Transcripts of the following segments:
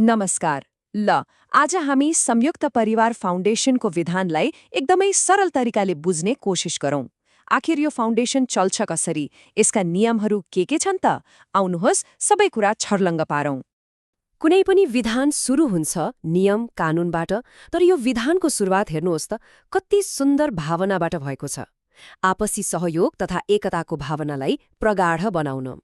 नमस्कार। ल आज हामी संयुक्त परिवार फाउन्डेसनको विधानलाई एकदमै सरल तरिकाले बुझ्ने कोसिस गरौं। आखिर यो फाउन्डेसन चल्छ कसरी, यसका नियमहरू के छन् त? आउनुहोस् सबै कुरा छर्लङ्ग पारौं। कुनै पनि विधान सुरु हुन्छ नियम कानूनबाट, तर यो विधानको सुरुवात हेर्नुहोस् त कति सुन्दर भावनाबाट भएको छ। आपसी सहयोग तथा एकताको भावनालाई प्रगाढ बनाउन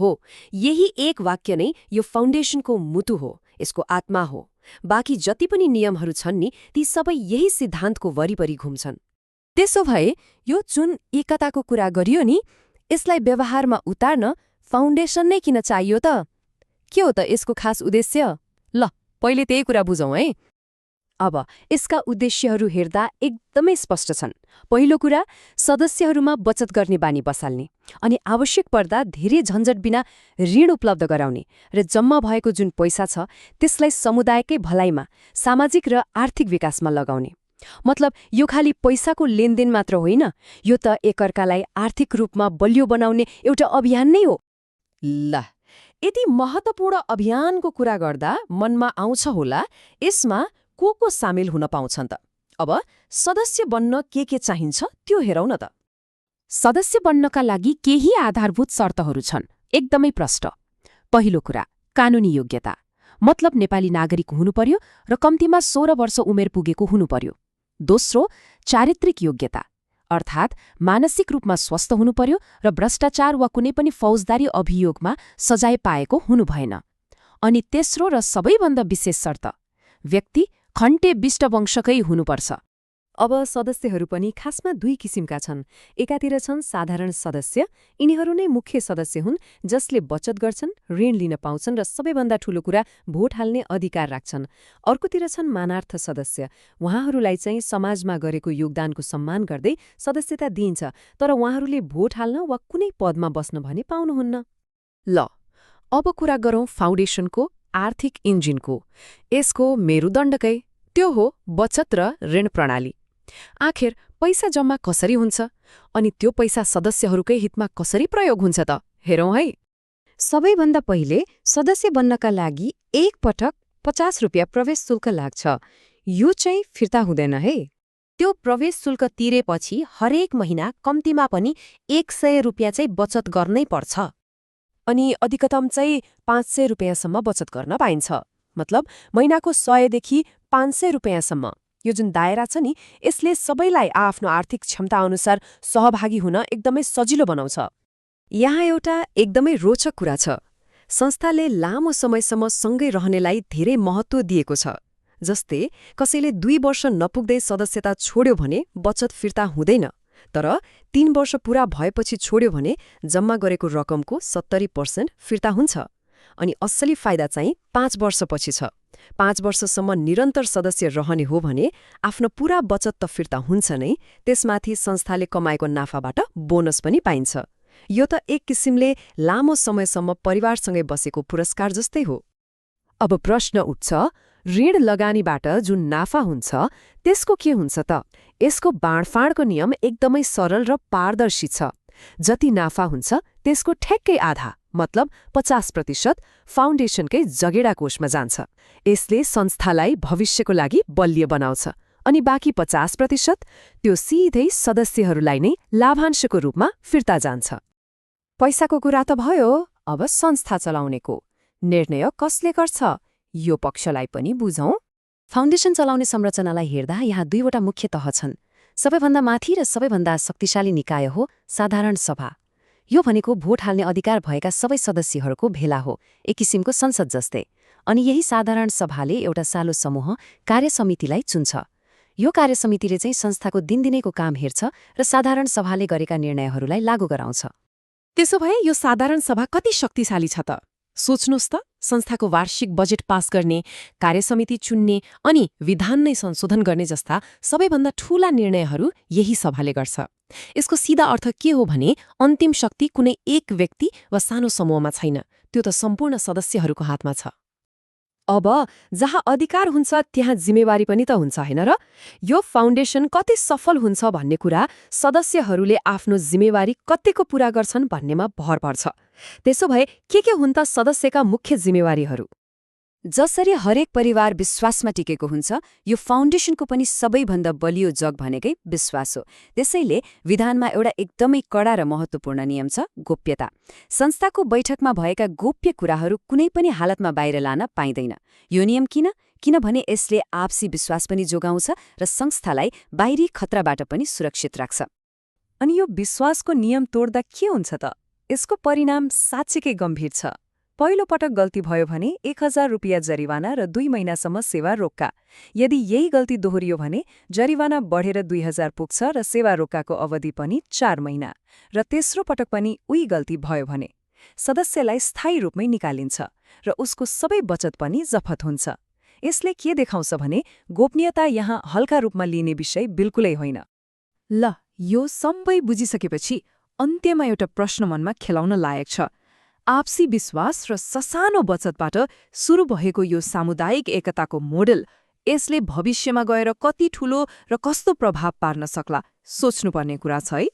हो। यही एक वाक्य नै यो फाउन्डेसनको मुटु हो, यसको आत्मा हो। बाँकी जति पनि नियमहरू छन् नि, ती सबै यही सिद्धान्तको वरिपरि घुम्छन्। त्यसो भए यो जुन एकताको कुरा गरियो नि, यसलाई व्यवहारमा उतार्न फाउन्डेसन नै किन चाहियो त? के हो त यसको खास उद्देश्य? ल पहिले त्यही कुरा बुझौँ है। अब यसका उद्देश्यहरू हेर्दा एकदमै स्पष्ट छन्। पहिलो कुरा, सदस्यहरूमा बचत गर्ने बानी बसाल्ने, अनि आवश्यक पर्दा धेरै झन्झट बिना ऋण उपलब्ध गराउने र जम्मा भएको जुन पैसा छ त्यसलाई समुदायकै भलाइमा, सामाजिक र आर्थिक विकासमा लगाउने। मतलब यो खालि पैसाको लेनदेन मात्र होइन, यो त एकअर्कालाई आर्थिक रूपमा बलियो बनाउने एउटा अभियान नै हो। ल यति महत्त्वपूर्ण अभियानको कुरा गर्दा मनमा आउँछ होला, यसमा को सामेल हुन पाउँछन् त? अब सदस्य बन्न के चाहिन्छ त्यो हेरौँ न त। सदस्य बन्नका लागि केही आधारभूत शर्तहरू छन्, एकदमै प्रष्ट। पहिलो कुरा, कानूनी योग्यता, मतलब नेपाली नागरिक हुनुपर्यो र कम्तीमा 16 वर्ष उमेर पुगेको हुनुपर्यो। दोस्रो, चारित्रिक योग्यता, अर्थात् मानसिक रूपमा स्वस्थ हुनुपर्यो र भ्रष्टाचार वा कुनै पनि फौजदारी अभियोगमा सजाय पाएको हुनु भएन। अनि तेस्रो र सबैभन्दा विशेष शर्त, व्यक्ति खन्टे विष्टवंशकै हुनुपर्छ। अब सदस्यहरू पनि खासमा दुई किसिमका छन्। एकातिर छन् साधारण सदस्य, यिनीहरू नै मुख्य सदस्य हुन्, जसले बचत गर्छन्, ऋण लिन पाउँछन् र सबैभन्दा ठूलो कुरा भोट हाल्ने अधिकार राख्छन्। अर्कोतिर छन् मानार्थ सदस्य, उहाँहरूलाई चाहिँ समाजमा गरेको योगदानको सम्मान गर्दै सदस्यता दिइन्छ, तर उहाँहरूले भोट हाल्न वा कुनै पदमा बस्न भने पाउनुहुन्न। ल अब कुरा गरौँ फाउन्डेसनको आर्थिक इन्जिनको, यसको मेरुदण्डकै, त्यो हो बचत र ऋण प्रणाली। आखिर पैसा जम्मा कसरी हुन्छ अनि त्यो पैसा सदस्यहरूकै हितमा कसरी प्रयोग हुन्छ त? हेरौँ है। सबैभन्दा पहिले सदस्य बन्नका लागि एक पटक 50 रुपियाँ प्रवेश शुल्क लाग्छ। यो चाहिँ फिर्ता हुँदैन है। त्यो प्रवेश शुल्क तिरेपछि हरेक महिना कम्तीमा पनि 100 रुपियाँ चाहिँ बचत गर्नै पर्छ। अनि अधिकतम चाहिँ 500 रुपियाँसम्म बचत गर्न पाइन्छ। मतलब महिनाको 100 देखि 500 रुपियाँसम्म। यो जुन दायरा छ नि, यसले सबैलाई आफ्नो आर्थिक क्षमता अनुसार सहभागी हुन एकदमै सजिलो बनाउँछ। यहाँ एउटा एकदमै रोचक कुरा छ। संस्थाले लामो समयसम्म सँगै रहनेलाई धेरै महत्त्व दिएको छ। जस्तै कसैले 2 वर्ष नपुग्दै सदस्यता छोड्यो भने बचत फिर्ता हुँदैन, तर 3 वर्ष पूरा भएपछि छोड्यो भने जम्मा गरेको रकमको 70% फिर्ता हुन्छ। अनि असली फाइदा चाहिँ 5 वर्षपछि छ। 5 वर्षसम्म निरन्तर सदस्य रहने हो भने आफ्नो पूरा बचत त फिर्ता हुन्छ नै, त्यसमाथि संस्थाले कमाएको नाफाबाट बोनस पनि पाइन्छ। यो त एक किसिमले लामो समयसम्म परिवारसँगै बसेको पुरस्कार जस्तै हो। अब प्रश्न उठ्छ, ऋण लगानीबाट जुन नाफा हुन्छ त्यसको के हुन्छ त? यसको बाँडफाँडको नियम एकदमै सरल र पारदर्शी छ। जति नाफा हुन्छ त्यसको ठ्याक्कै आधा, मतलब 50% फाउन्डेसनकै जगेडा कोषमा जान्छ। यसले संस्थालाई भविष्यको लागि बलियो बनाउँछ। अनि बाँकी 50% त्यो सिधै सदस्यहरूलाई नै लाभांशको रूपमा फिर्ता जान्छ। पैसाको कुरा त भयो, अब संस्था चलाउनेको निर्णय कसले गर्छ? यो पक्षलाई पनि बुझौँ। फाउन्डेसन चलाउने संरचनालाई हेर्दा यहाँ दुईवटा मुख्य तह छन्। सबैभन्दा माथि र सबैभन्दा शक्तिशाली निकाय हो साधारण सभा। यो भनेको भोट हाल्ने अधिकार भएका सबै सदस्यहरूको भेला हो, एक किसिमको संसद जस्तै। अनि यही साधारण सभाले एउटा सालो समूह कार्यसमितिलाई चुन्छ। यो कार्यसमितिले चाहिँ संस्थाको दिनदिनैको काम हेर्छ र साधारण सभाले गरेका निर्णयहरूलाई लागू गराउँछ। त्यसो भए यो साधारण सभा कति शक्तिशाली छ त? सोच्नुहोस् त, संस्थाको वार्षिक बजेट पास गर्ने, कार्यसमिति चुन्ने अनि विधान नै संशोधन गर्ने जस्ता सबैभन्दा ठूला निर्णयहरू यही सभाले गर्छ। यसको सिधा अर्थ के हो भने अन्तिम शक्ति कुनै एक व्यक्ति वा सानो समूहमा छैन, त्यो त सम्पूर्ण सदस्यहरूको हातमा छ। अब जहाँ अधिकार हुन्छ त्यहाँ जिम्मेवारी पनि त हुन्छ, हैन र? यो फाउन्डेसन कति सफल हुन्छ भन्ने कुरा सदस्यहरूले आफ्नो जिम्मेवारी कतिको पूरा गर्छन् भन्नेमा भर पर्छ। त्यसो भए के हुन् त सदस्यका मुख्य जिम्मेवारीहरू? जसरी हरेक परिवार विश्वासमा टिकेको हुन्छ यो फाउन्डेसनको पनि सबैभन्दा बलियो जग भनेकै विश्वास हो। त्यसैले विधानमा एउटा एकदमै कडा र महत्त्वपूर्ण नियम छ, गोप्यता। संस्थाको बैठकमा भएका गोप्य कुराहरू कुनै पनि हालतमा बाहिर लान पाइँदैन। यो नियम किनभने यसले आपसी विश्वास पनि जोगाउँछ र संस्थालाई बाहिरी खतराबाट पनि सुरक्षित राख्छ। अनि यो विश्वासको नियम तोड्दा के हुन्छ त? यसको परिणाम साँच्चीकै गम्भीर छ। पहिलो पटक गल्ती भयो भने 1000 रुपियाँ जरिवाना र 2 महिनासम्म सेवा रोक्का। यदि यही गल्ती दोहोरियो भने जरिवाना बढेर 2000 पुग्छ र सेवा रोक्काको अवधि पनि 4 महिना। र तेस्रो पटक पनि उही गल्ती भयो भने सदस्यलाई स्थायी रूपमै निकालिन्छ र उसको सबै बचत पनि जफत हुन्छ। यसले के देखाउँछ भने गोपनीयता यहाँ हल्का रूपमा लिने विषय बिल्कुलै होइन। ल, यो सबै बुझिसकेपछि अन्त्यमा एउटा प्रश्न मनमा खेलाउन लायक छ। आपसी विश्वास र ससानो बचतबाट सुरु भएको यो सामुदायिक एकताको मोडेल, यसले भविष्यमा गएर कति ठूलो र कस्तो प्रभाव पार्न सक्ला, सोच्नुपर्ने कुरा छ है।